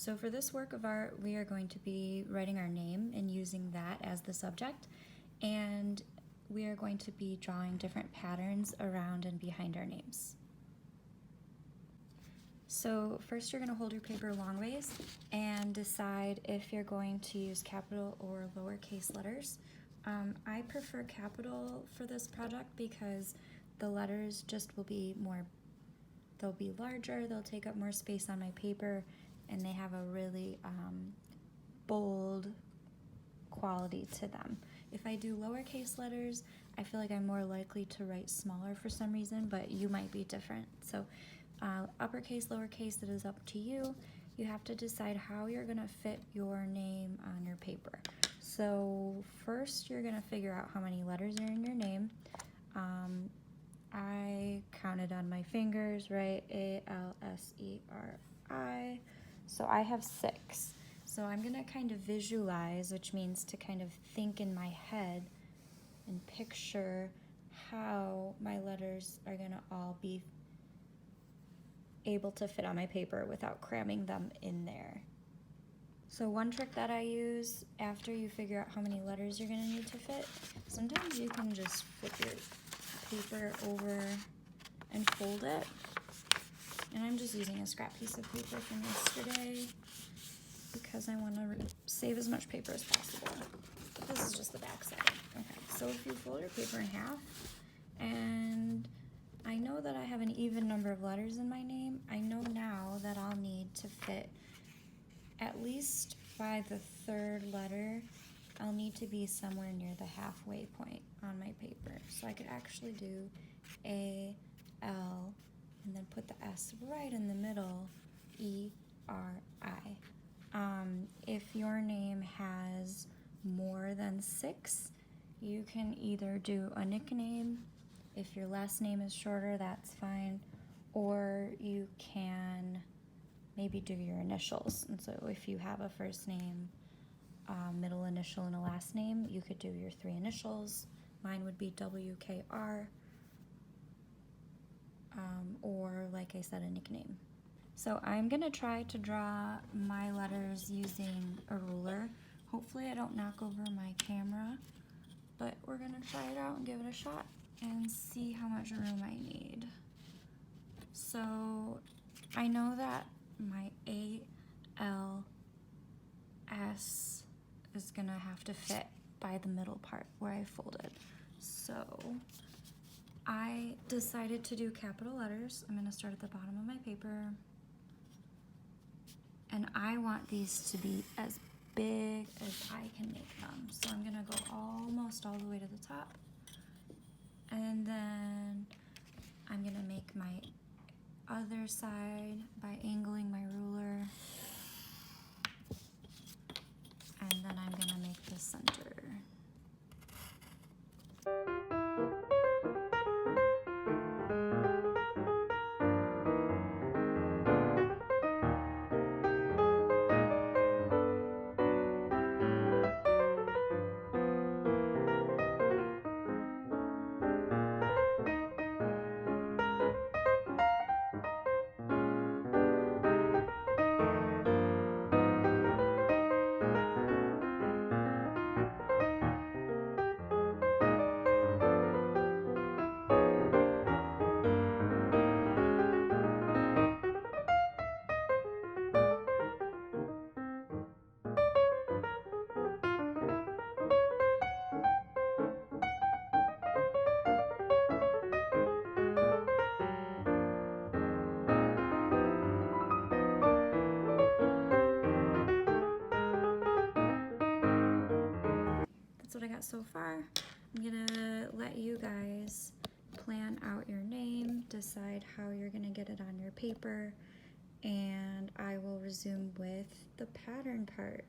So for this work of art, we are going to be writing our name and using that as the subject, and we are going to be drawing different patterns around and behind our names. So first you're going to hold your paper long ways and decide if you're going to use capital or lowercase letters. I prefer capital for this project because the letters just will be they'll be larger, they'll take up more space on my paper, and they have a really bold quality to them. If I do lowercase letters, I feel like I'm more likely to write smaller for some reason, but you might be different. So uppercase, lowercase, it is up to you. You have to decide how you're gonna fit your name on your paper. So first you're gonna figure out how many letters are in your name. I counted on my fingers, right? A-L-S-E-R-I. So I have 6. So I'm gonna kind of visualize, which means to kind of think in my head and picture how my letters are gonna all be able to fit on my paper without cramming them in there. So one trick that I use after you figure out how many letters you're gonna need to fit, sometimes you can just flip your paper over and fold it. And I'm just using a scrap piece of paper from yesterday because I want to save as much paper as possible. This is just the back side. Okay, so if you fold your paper in half, and I know that I have an even number of letters in my name, I know now that I'll need to fit at least by the 3rd letter, I'll need to be somewhere near the halfway point on my paper. So I could actually do A, L, and then put the S right in the middle, E, R, I. If your name has more than 6, you can either do a nickname. If your last name is shorter, that's fine. Or you can maybe do your initials. And so if you have a first name, middle initial, and a last name, you could do your 3 initials. Mine would be WKR, or like I said, a nickname. So I'm gonna try to draw my letters using a ruler. Hopefully I don't knock over my camera, but we're gonna try it out and give it a shot and see how much room I need. So I know that my ALS is gonna have to fit by the middle part where I folded. So I decided to do capital letters. I'm gonna start at the bottom of my paper. And I want these to be as big as I can make them. So I'm gonna go almost all the way to the top. And then I'm gonna make my other side by angling my ruler. And then I'm gonna make the center. What I got so far. I'm gonna let you guys plan out your name, decide how you're gonna get it on your paper, and I will resume with the pattern part.